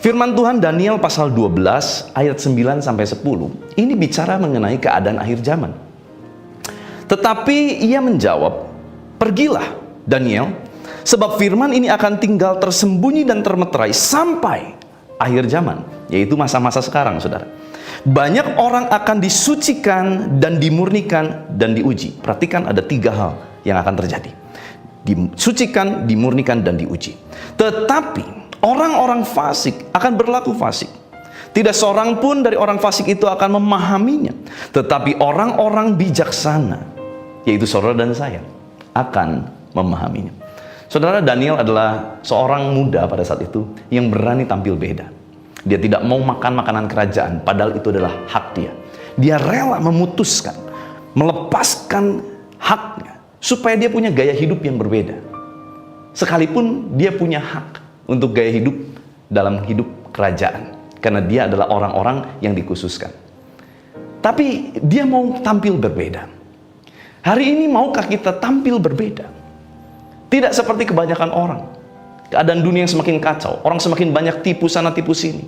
Firman Tuhan Daniel pasal 12 ayat 9 sampai 10 ini bicara mengenai keadaan akhir zaman. Tetapi ia menjawab, "Pergilah Daniel, sebab firman ini akan tinggal tersembunyi dan termeterai sampai akhir zaman," yaitu masa-masa sekarang, saudara. "Banyak orang akan disucikan dan dimurnikan dan diuji." Perhatikan, ada 3 hal yang akan terjadi: disucikan, dimurnikan, dan diuji. Tetapi orang-orang fasik akan berlaku fasik. Tidak seorang pun dari orang fasik itu akan memahaminya. Tetapi orang-orang bijaksana, yaitu saudara dan saya, akan memahaminya. Saudara, Daniel adalah seorang muda pada saat itu yang berani tampil beda. Dia tidak mau makan makanan kerajaan, padahal itu adalah hak dia. Dia rela memutuskan, melepaskan haknya, supaya dia punya gaya hidup yang berbeda. Sekalipun dia punya hak untuk gaya hidup dalam hidup kerajaan, karena dia adalah orang-orang yang dikhususkan. Tapi dia mau tampil berbeda. Hari ini maukah kita tampil berbeda? Tidak seperti kebanyakan orang. Keadaan dunia yang semakin kacau, orang semakin banyak tipu sana tipu sini.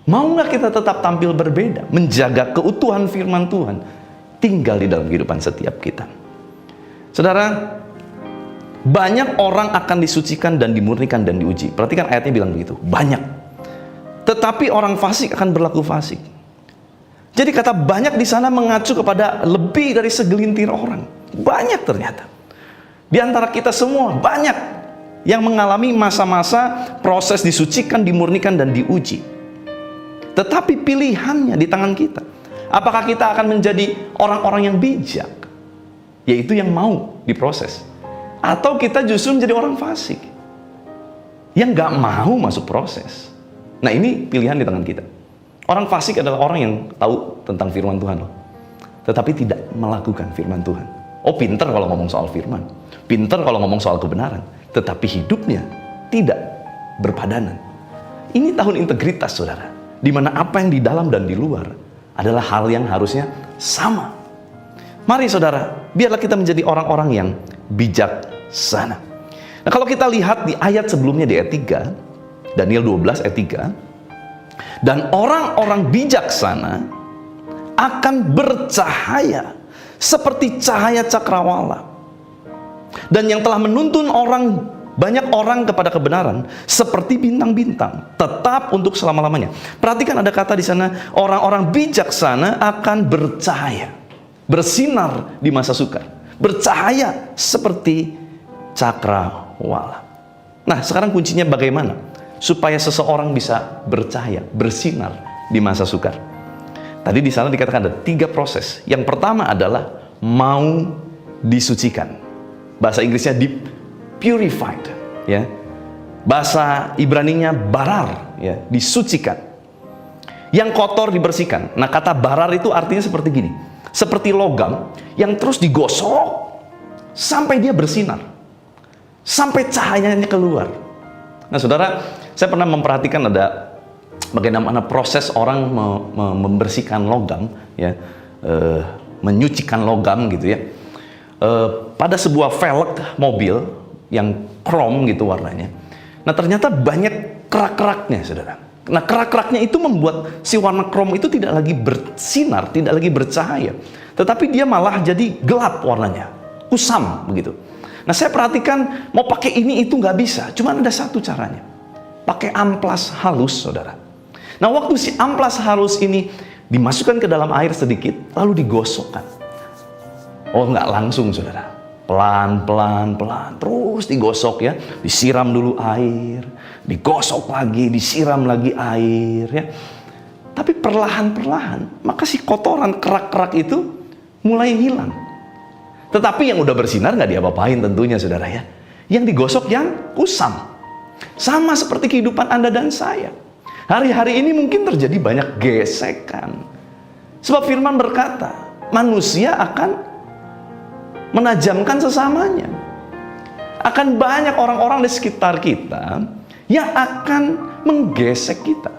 Mau nggak kita tetap tampil berbeda, menjaga keutuhan firman Tuhan tinggal di dalam kehidupan setiap kita? Saudara, banyak orang akan disucikan dan dimurnikan dan diuji. Perhatikan ayatnya bilang begitu, banyak. Tetapi orang fasik akan berlaku fasik. Jadi kata banyak di sana mengacu kepada lebih dari segelintir orang. Banyak ternyata. Di antara kita semua banyak yang mengalami masa-masa proses disucikan, dimurnikan, dan diuji. Tetapi pilihannya di tangan kita. Apakah kita akan menjadi orang-orang yang bijak, yaitu yang mau diproses, atau kita justru menjadi orang fasik yang gak mau masuk proses? Nah, ini pilihan di tangan kita. Orang fasik adalah orang yang tahu tentang firman Tuhan loh, tetapi tidak melakukan firman Tuhan. Oh, pinter kalau ngomong soal firman, pinter kalau ngomong soal kebenaran, tetapi hidupnya tidak berpadanan. Ini tahun integritas, saudara, di mana apa yang di dalam dan di luar adalah hal yang harusnya sama. Mari saudara, biarlah kita menjadi orang-orang yang bijaksana. Nah, kalau kita lihat di ayat sebelumnya, di ayat 3, Daniel 12 ayat 3, "Dan orang-orang bijaksana akan bercahaya seperti cahaya cakrawala, dan yang telah menuntun banyak orang kepada kebenaran seperti bintang-bintang, tetap untuk selama-lamanya." Perhatikan, ada kata di sana, orang-orang bijaksana akan bercahaya, bersinar di masa sukar, bercahaya seperti cakrawala. Nah, sekarang kuncinya bagaimana supaya seseorang bisa bercahaya, bersinar di masa sukar? Tadi di sana dikatakan ada 3 proses. Yang pertama adalah mau disucikan. Bahasa Inggrisnya purified, ya. Bahasa Ibraninya barar, ya, disucikan. Yang kotor dibersihkan. Nah, kata barar itu artinya seperti gini, seperti logam yang terus digosok sampai dia bersinar, sampai cahayanya keluar. Nah, saudara, saya pernah memperhatikan ada bagaimana proses orang membersihkan logam, ya, menyucikan logam gitu ya. Pada sebuah velg mobil yang krom gitu warnanya. Nah, ternyata banyak kerak-keraknya, saudara. Nah, kerak-keraknya itu membuat si warna krom itu tidak lagi bersinar, tidak lagi bercahaya, tetapi dia malah jadi gelap warnanya, kusam begitu. Nah, saya perhatikan mau pakai ini itu nggak bisa, cuma ada satu caranya, pakai amplas halus, saudara. Nah, waktu si amplas halus ini dimasukkan ke dalam air sedikit, lalu digosokkan. Oh, nggak langsung, saudara. Pelan-pelan, terus digosok, ya. Disiram dulu air, digosok lagi, disiram lagi air, ya. Tapi perlahan-perlahan, maka si kotoran kerak-kerak itu mulai hilang. Tetapi yang udah bersinar nggak diapa-apain tentunya, saudara, ya. Yang digosok yang kusam. Sama seperti kehidupan Anda dan saya. Hari-hari ini mungkin terjadi banyak gesekan. Sebab firman berkata, manusia akan menajamkan sesamanya. Akan banyak orang-orang di sekitar kita yang akan menggesek kita.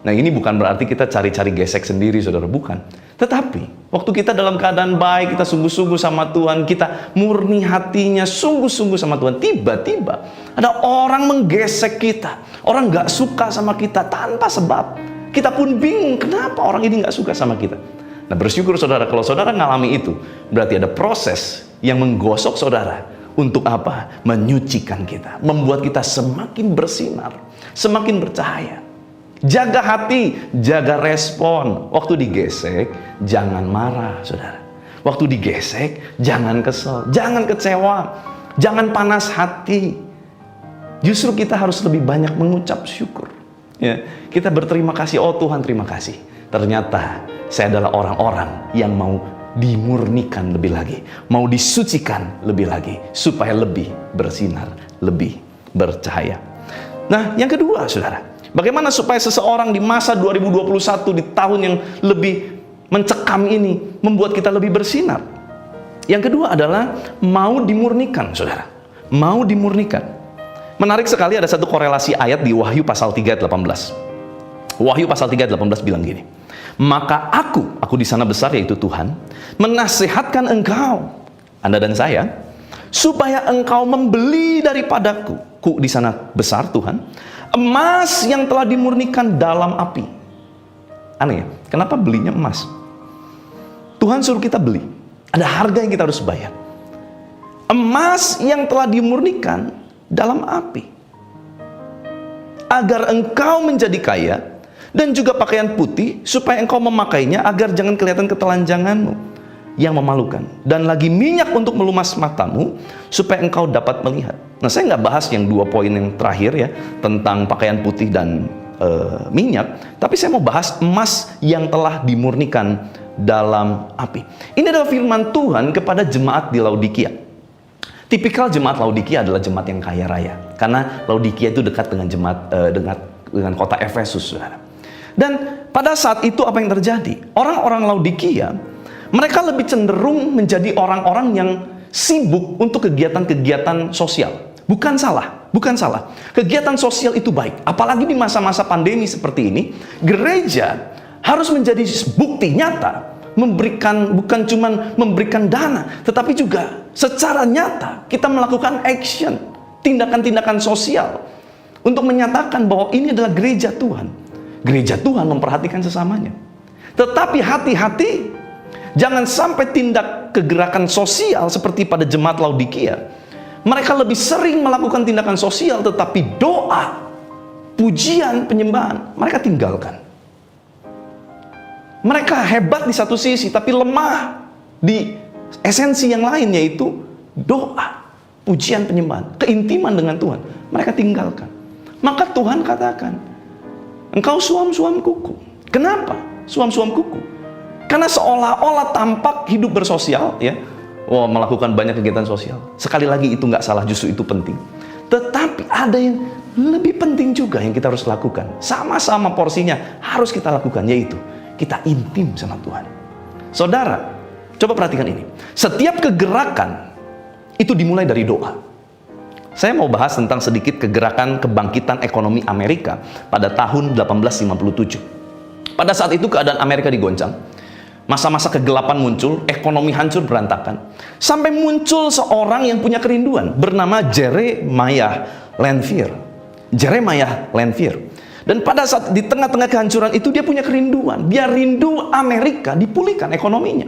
Nah, ini bukan berarti kita cari-cari gesek sendiri, saudara, bukan. Tetapi, waktu kita dalam keadaan baik, kita sungguh-sungguh sama Tuhan, kita murni hatinya, sungguh-sungguh sama Tuhan, tiba-tiba ada orang menggesek kita, orang gak suka sama kita tanpa sebab. Kita pun bingung, kenapa orang ini gak suka sama kita. Nah, bersyukur saudara, kalau saudara ngalami itu, berarti ada proses yang menggosok saudara. Untuk apa? Menyucikan kita, membuat kita semakin bersinar, semakin bercahaya. Jaga hati, jaga respon. Waktu digesek, jangan marah, saudara. Waktu digesek, jangan kesel, jangan kecewa, jangan panas hati. Justru kita harus lebih banyak mengucap syukur. Ya, kita berterima kasih, oh Tuhan terima kasih. Ternyata saya adalah orang-orang yang mau dimurnikan lebih lagi, mau disucikan lebih lagi, supaya lebih bersinar, lebih bercahaya. Nah, yang kedua, saudara, bagaimana supaya seseorang di masa 2021, di tahun yang lebih mencekam ini, membuat kita lebih bersinar? Yang kedua adalah mau dimurnikan, saudara. Mau dimurnikan. Menarik sekali, ada satu korelasi ayat di Wahyu pasal 3 ayat 18. Wahyu pasal 3 ayat 18 bilang gini, maka aku di sana besar, yaitu Tuhan, menasihatkan engkau, Anda dan saya, supaya engkau membeli daripadaku, ku di sana besar Tuhan, emas yang telah dimurnikan dalam api. Aneh ya, kenapa belinya emas? Tuhan suruh kita beli, ada harga yang kita harus bayar. Emas yang telah dimurnikan dalam api, agar engkau menjadi kaya, dan juga pakaian putih, supaya engkau memakainya, agar jangan kelihatan ketelanjanganmu yang memalukan. Dan lagi minyak untuk melumas matamu, supaya engkau dapat melihat. Nah, saya nggak bahas yang 2 poin yang terakhir ya, tentang pakaian putih dan minyak. Tapi saya mau bahas emas yang telah dimurnikan dalam api. Ini adalah firman Tuhan kepada jemaat di Laodikia. Tipikal jemaat Laodikia adalah jemaat yang kaya raya. Karena Laodikia itu dekat dengan dengan kota Efesus, saudara. Dan pada saat itu apa yang terjadi? Orang-orang Laodikia, mereka lebih cenderung menjadi orang-orang yang sibuk untuk kegiatan-kegiatan sosial. Bukan salah, bukan salah. Kegiatan sosial itu baik. Apalagi di masa-masa pandemi seperti ini, gereja harus menjadi bukti nyata, bukan cuma memberikan dana, tetapi juga secara nyata kita melakukan action, tindakan-tindakan sosial untuk menyatakan bahwa ini adalah gereja Tuhan. Gereja Tuhan memperhatikan sesamanya. Tetapi hati-hati, jangan sampai tindak kegerakan sosial seperti pada jemaat Laodikia. Mereka lebih sering melakukan tindakan sosial, tetapi doa, pujian, penyembahan mereka tinggalkan. Mereka hebat di satu sisi, tapi lemah di esensi yang lain, yaitu doa, pujian, penyembahan, keintiman dengan Tuhan. Mereka tinggalkan. Maka Tuhan katakan, engkau suam-suam kuku. Kenapa suam-suam kuku? Karena seolah-olah tampak hidup bersosial, ya, melakukan banyak kegiatan sosial. Sekali lagi itu nggak salah, justru itu penting. Tetapi ada yang lebih penting juga yang kita harus lakukan. Sama-sama porsinya harus kita lakukan, yaitu kita intim sama Tuhan. Saudara, coba perhatikan ini. Setiap kegerakan itu dimulai dari doa. Saya mau bahas tentang sedikit kegerakan kebangkitan ekonomi Amerika pada tahun 1857. Pada saat itu keadaan Amerika digoncang. Masa-masa kegelapan muncul, ekonomi hancur berantakan. Sampai muncul seorang yang punya kerinduan bernama Jeremiah Lanphier. Jeremiah Lanphier. Dan pada saat di tengah-tengah kehancuran itu dia punya kerinduan. Dia rindu Amerika dipulihkan ekonominya.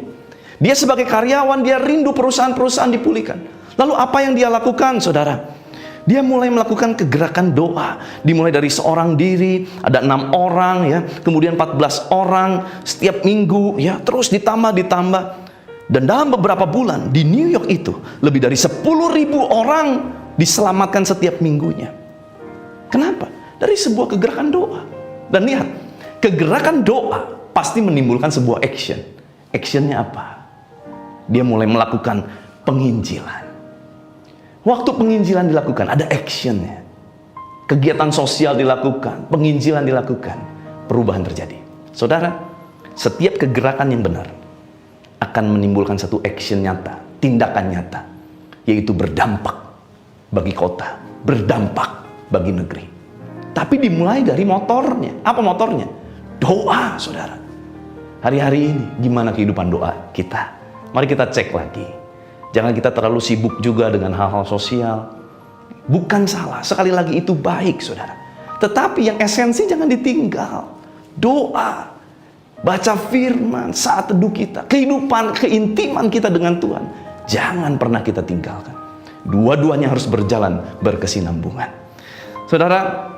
Dia sebagai karyawan, dia rindu perusahaan-perusahaan dipulihkan. Lalu apa yang dia lakukan, saudara? Dia mulai melakukan kegerakan doa. Dimulai dari seorang diri, ada 6 orang, ya, kemudian 14 orang setiap minggu, ya, terus ditambah. Dan dalam beberapa bulan di New York itu lebih dari 10.000 orang diselamatkan setiap minggunya. Kenapa? Dari sebuah kegerakan doa. Dan lihat, kegerakan doa pasti menimbulkan sebuah action. Actionnya apa? Dia mulai melakukan penginjilan. Waktu penginjilan dilakukan, ada actionnya. Kegiatan sosial dilakukan, penginjilan dilakukan, perubahan terjadi. Saudara, setiap kegerakan yang benar akan menimbulkan satu action nyata, tindakan nyata, yaitu berdampak bagi kota, berdampak bagi negeri. Tapi dimulai dari motornya. Apa motornya? Doa, saudara. Hari-hari ini gimana kehidupan doa kita? Mari kita cek lagi. Jangan kita terlalu sibuk juga dengan hal-hal sosial. Bukan salah, sekali lagi itu baik, saudara. Tetapi yang esensi jangan ditinggal. Doa, baca firman, saat teduh kita, kehidupan, keintiman kita dengan Tuhan, jangan pernah kita tinggalkan. Dua-duanya harus berjalan berkesinambungan. Saudara,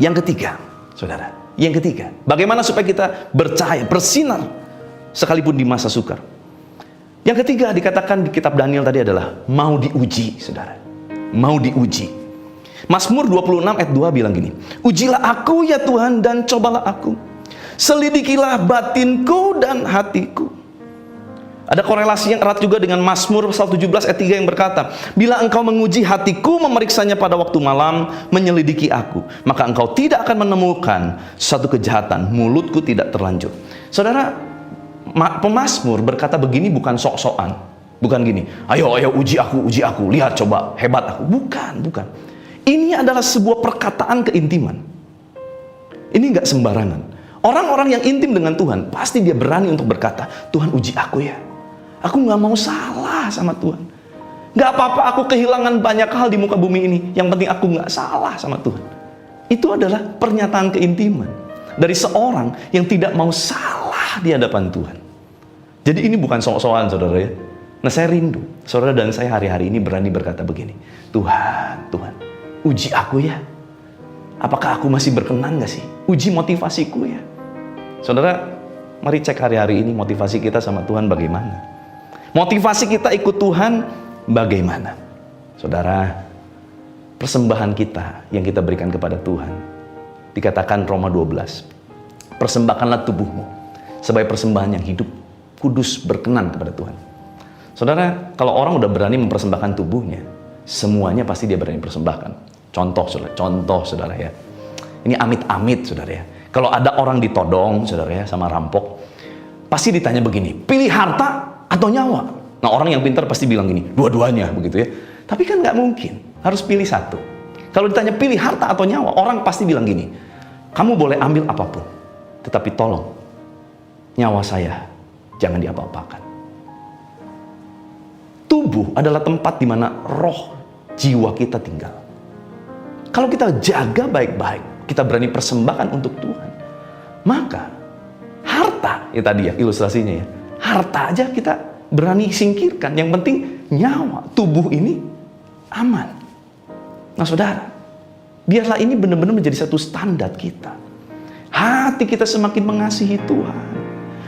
yang ketiga, bagaimana supaya kita bercahaya, bersinar sekalipun di masa sukar. Yang ketiga dikatakan di kitab Daniel tadi adalah mau diuji, saudara. Mau diuji. Mazmur 26 ayat 2 bilang gini, ujilah aku ya Tuhan dan cobalah aku. Selidikilah batinku dan hatiku. Ada korelasi yang erat juga dengan Mazmur 117 ayat 3 yang berkata, bila engkau menguji hatiku, memeriksanya pada waktu malam, menyelidiki aku, maka engkau tidak akan menemukan satu kejahatan, mulutku tidak terlanjur. Saudara, pemazmur berkata begini bukan sok-sokan, bukan gini, ayo uji aku, lihat coba hebat aku. Bukan. Ini adalah sebuah perkataan keintiman. Ini nggak sembarangan. Orang-orang yang intim dengan Tuhan pasti dia berani untuk berkata, Tuhan uji aku ya. Aku nggak mau salah sama Tuhan. Nggak apa-apa aku kehilangan banyak hal di muka bumi ini. Yang penting aku nggak salah sama Tuhan. Itu adalah pernyataan keintiman dari seorang yang tidak mau salah di hadapan Tuhan. Jadi ini bukan sok-sokan, saudara ya. Nah, saya rindu saudara dan saya hari-hari ini berani berkata begini, Tuhan, uji aku ya. Apakah aku masih berkenan gak sih? Uji motivasiku ya. Saudara, mari cek hari-hari ini motivasi kita sama Tuhan bagaimana. Motivasi kita ikut Tuhan bagaimana. Saudara, persembahan kita yang kita berikan kepada Tuhan, dikatakan Roma 12, persembahkanlah tubuhmu sebagai persembahan yang hidup, kudus, berkenan kepada Tuhan. Saudara, kalau orang udah berani mempersembahkan tubuhnya, semuanya pasti dia berani persembahkan. Contoh saudara ya. Ini amit-amit saudara ya. Kalau ada orang ditodong saudara ya sama rampok, pasti ditanya begini, pilih harta atau nyawa? Nah, orang yang pintar pasti bilang gini, dua-duanya begitu ya. Tapi kan nggak mungkin, harus pilih satu. Kalau ditanya pilih harta atau nyawa, orang pasti bilang gini, kamu boleh ambil apapun, tetapi tolong nyawa saya jangan diapa-apakan. Tubuh adalah tempat di mana roh jiwa kita tinggal. Kalau kita jaga baik-baik, kita berani persembahkan untuk Tuhan, maka harta, ya tadi ya ilustrasinya ya, harta aja kita berani singkirkan. Yang penting nyawa, tubuh ini aman. Nah saudara, biarlah ini benar-benar menjadi satu standar kita. Hati kita semakin mengasihi Tuhan.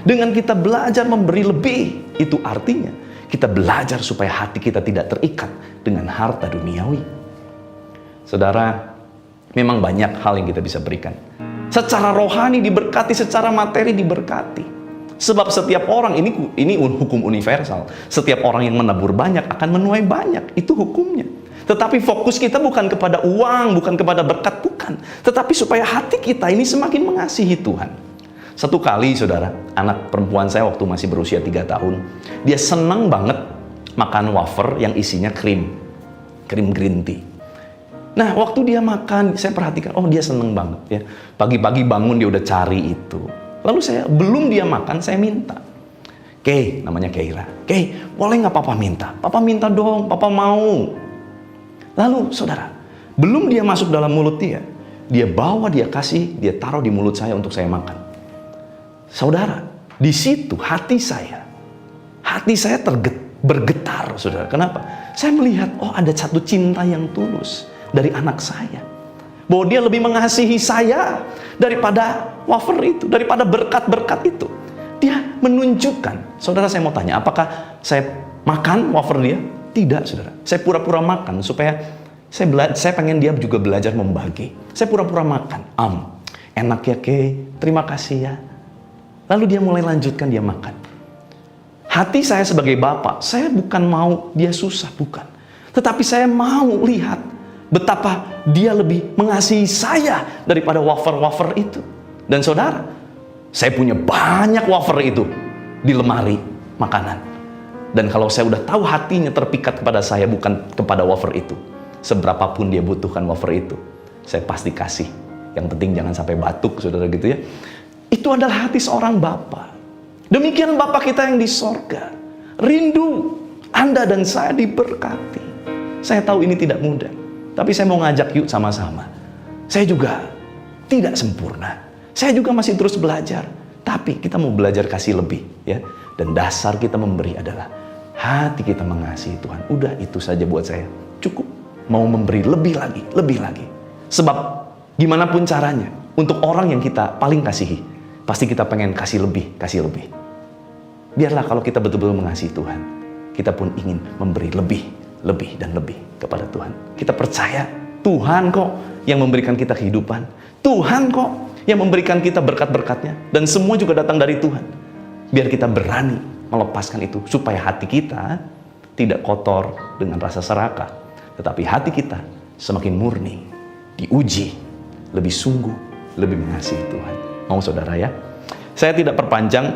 Dengan kita belajar memberi lebih, itu artinya kita belajar supaya hati kita tidak terikat dengan harta duniawi. Saudara, memang banyak hal yang kita bisa berikan. Secara rohani diberkati, secara materi diberkati. Sebab setiap orang, ini hukum universal. Setiap orang yang menabur banyak akan menuai banyak. Itu hukumnya. Tetapi fokus kita bukan kepada uang, bukan kepada berkat, bukan. Tetapi supaya hati kita ini semakin mengasihi Tuhan. Satu kali, saudara, anak perempuan saya waktu masih berusia 3 tahun, dia senang banget makan wafer yang isinya krim green tea. Nah, waktu dia makan, saya perhatikan, oh dia seneng banget ya. Pagi-pagi bangun dia udah cari itu. Lalu belum dia makan, saya minta. Kay, namanya Keira. Kay, boleh nggak papa minta? Papa minta dong, papa mau. Lalu, saudara, belum dia masuk dalam mulut dia bawa, dia kasih, dia taruh di mulut saya untuk saya makan. Saudara, di situ hati saya bergetar, saudara. Kenapa? Saya melihat, oh ada satu cinta yang tulus dari anak saya, bahwa dia lebih mengasihi saya daripada wafer itu, daripada berkat-berkat itu. Dia menunjukkan. Saudara, saya mau tanya, apakah saya makan wafer dia? Tidak, saudara. Saya pura-pura makan supaya saya pengen dia juga belajar membagi. Saya pura-pura makan. Enak ya Kay, terima kasih ya. Lalu dia mulai lanjutkan, dia makan. Hati saya sebagai bapak, saya bukan mau dia susah, bukan. Tetapi saya mau lihat betapa dia lebih mengasihi saya daripada wafer-wafer itu. Dan saudara, saya punya banyak wafer itu di lemari makanan. Dan kalau saya udah tahu hatinya terpikat kepada saya, bukan kepada wafer itu, seberapapun dia butuhkan wafer itu, saya pasti kasih. Yang penting jangan sampai batuk, saudara, gitu ya. Itu adalah hati seorang Bapa. Demikian Bapa kita yang di sorga. Rindu Anda dan saya diberkati. Saya tahu ini tidak mudah, tapi saya mau ngajak yuk sama-sama. Saya juga tidak sempurna. Saya juga masih terus belajar. Tapi kita mau belajar kasih lebih, ya. Dan dasar kita memberi adalah hati kita mengasihi Tuhan. Udah itu saja buat saya. Cukup. Mau memberi lebih lagi, lebih lagi. Sebab gimana pun caranya, untuk orang yang kita paling kasihi, pasti kita pengen kasih lebih, kasih lebih. Biarlah kalau kita betul-betul mengasihi Tuhan, kita pun ingin memberi lebih, lebih dan lebih kepada Tuhan. Kita percaya Tuhan kok yang memberikan kita kehidupan. Tuhan kok yang memberikan kita berkat-berkatnya. Dan semua juga datang dari Tuhan. Biar kita berani melepaskan itu, supaya hati kita tidak kotor dengan rasa serakah, tetapi hati kita semakin murni, diuji, lebih sungguh, lebih mengasihi Tuhan. Mau saudara ya? Saya tidak perpanjang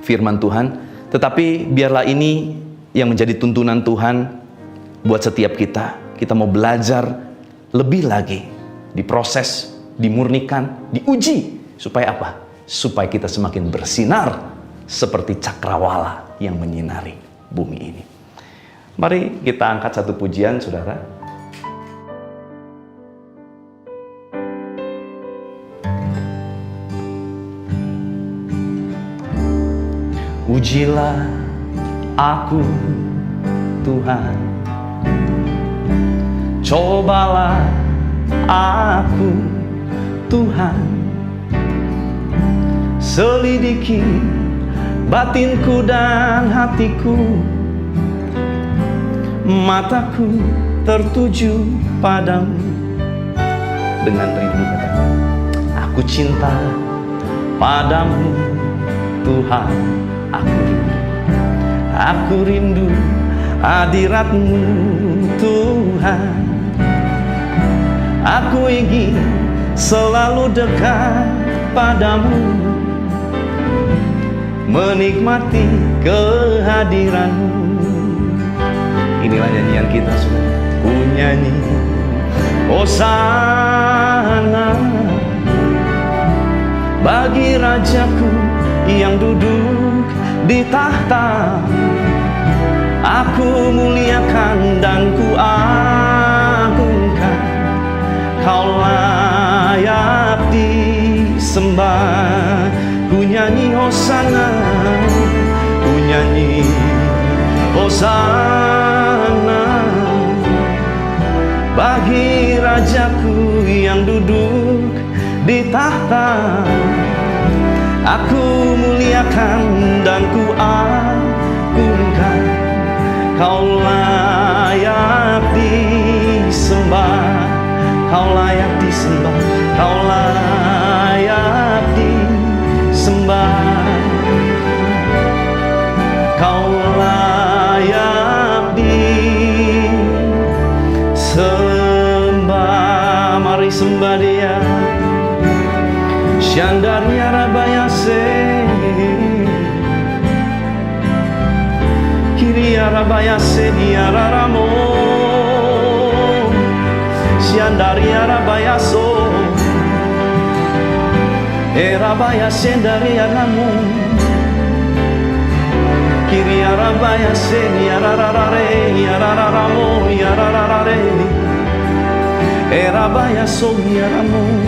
firman Tuhan, tetapi biarlah ini yang menjadi tuntunan Tuhan buat setiap kita. Kita mau belajar lebih lagi, diproses, dimurnikan, diuji. Supaya apa? Supaya kita semakin bersinar seperti cakrawala yang menyinari bumi ini. Mari kita angkat satu pujian, saudara. Ujilah aku, Tuhan. Cobalah aku, Tuhan. Selidiki batinku dan hatiku. Mataku tertuju padamu. Dengan rindu katakan, aku cinta padamu, Tuhan. Aku rindu hadirat-Mu, Tuhan. Aku ingin selalu dekat padamu, menikmati kehadiran-Mu. Inilah nyanyian kita, saudara. Ku nyanyi Hosana bagi Rajaku yang duduk di tahta. Aku muliakan dan ku agungkan. Kau layak disembah. Ku nyanyi Hosana, ku nyanyi Hosana bagi Rajaku yang duduk di tahta. Aku muliakan dan ku agungkan. Kau layak disembah. Kau layak disembah. Kau layak disembah. Kau layak disembah. Mari sembah Dia. Syandaria Rabayase, Kiria Rabayase Diararamo, Syandaria Rabayaso, Rabayase Dariaramu, Kiria Rabayase Diararare, Yararamo, Yararare, Rabayaso Diaramu.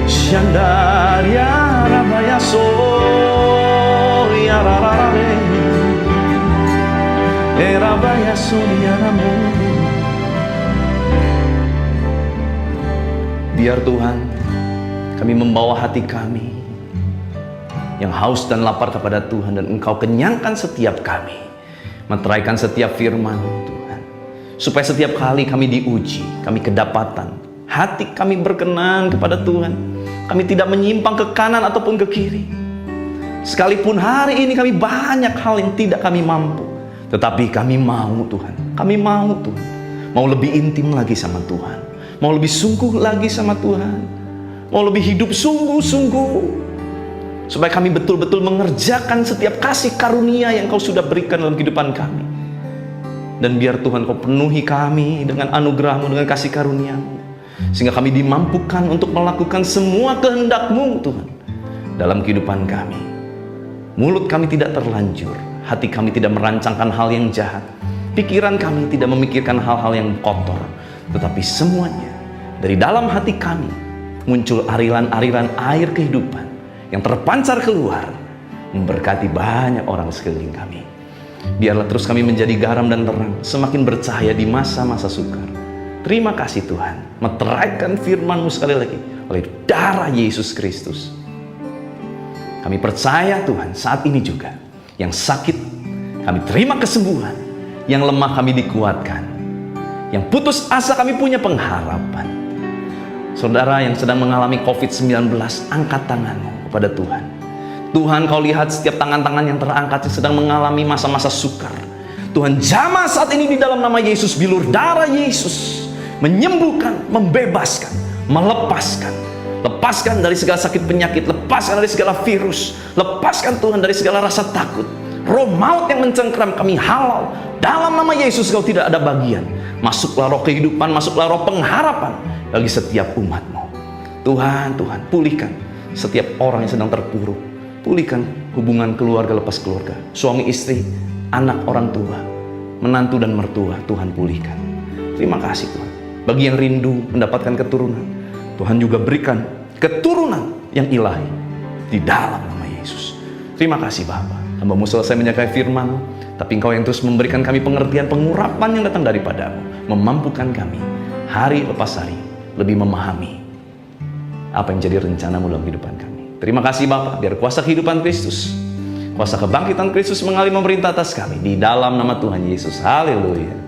Syandaria Rabayaso Yararare Rabayaso Yaramu. Biar Tuhan, kami membawa hati kami yang haus dan lapar kepada Tuhan, dan Engkau kenyangkan setiap kami, meteraikan setiap firman Tuhan, supaya setiap kali kami diuji, kami kedapatan hati kami berkenan kepada Tuhan. Kami tidak menyimpang ke kanan ataupun ke kiri. Sekalipun hari ini kami banyak hal yang tidak kami mampu, tetapi kami mau Tuhan. Kami mau Tuhan. Mau lebih intim lagi sama Tuhan. Mau lebih sungguh lagi sama Tuhan. Mau lebih hidup sungguh-sungguh. Supaya kami betul-betul mengerjakan setiap kasih karunia yang Kau sudah berikan dalam kehidupan kami. Dan biar Tuhan Kau penuhi kami dengan anugerah-Mu, dengan kasih karunia-Mu. sehingga kami dimampukan untuk melakukan semua kehendak-Mu Tuhan dalam kehidupan kami. Mulut kami tidak terlanjur, hati kami tidak merancangkan hal yang jahat, pikiran kami tidak memikirkan hal-hal yang kotor, tetapi semuanya dari dalam hati kami muncul aliran-aliran air kehidupan yang terpancar keluar, memberkati banyak orang sekeliling kami. Biarlah terus kami menjadi garam dan terang, semakin bercahaya di masa-masa sukar. Terima kasih Tuhan, meteraikan firman-Mu sekali lagi oleh darah Yesus Kristus. Kami percaya Tuhan, saat ini juga yang sakit kami terima kesembuhan, yang lemah kami dikuatkan, yang putus asa kami punya pengharapan. Saudara yang sedang mengalami COVID-19, angkat tanganmu kepada Tuhan. Tuhan, Kau lihat setiap tangan-tangan yang terangkat yang sedang mengalami masa-masa sukar. Tuhan, jamah saat ini di dalam nama Yesus, bilur darah Yesus menyembuhkan, membebaskan, melepaskan. Lepaskan dari segala sakit penyakit, lepaskan dari segala virus, lepaskan Tuhan dari segala rasa takut. Roh maut yang mencengkram kami halau. Dalam nama Yesus Kau tidak ada bagian. Masuklah roh kehidupan, masuklah roh pengharapan bagi setiap umat-Mu. Tuhan, Tuhan, pulihkan setiap orang yang sedang terpuruk. Pulihkan hubungan keluarga lepas keluarga, suami istri, anak orang tua, menantu dan mertua. Tuhan, pulihkan. Terima kasih Tuhan. Bagi yang rindu mendapatkan keturunan, Tuhan juga berikan keturunan yang ilahi di dalam nama Yesus. Terima kasih Bapa. Hamba-Mu selesai menyampaikan firman-Mu, tapi Engkau yang terus memberikan kami pengertian, pengurapan yang datang daripada-Mu, memampukan kami hari lepas hari lebih memahami apa yang jadi rencana-Mu dalam kehidupan kami. Terima kasih Bapa, biar kuasa kehidupan Kristus, kuasa kebangkitan Kristus mengalir memerintah atas kami di dalam nama Tuhan Yesus. Haleluya.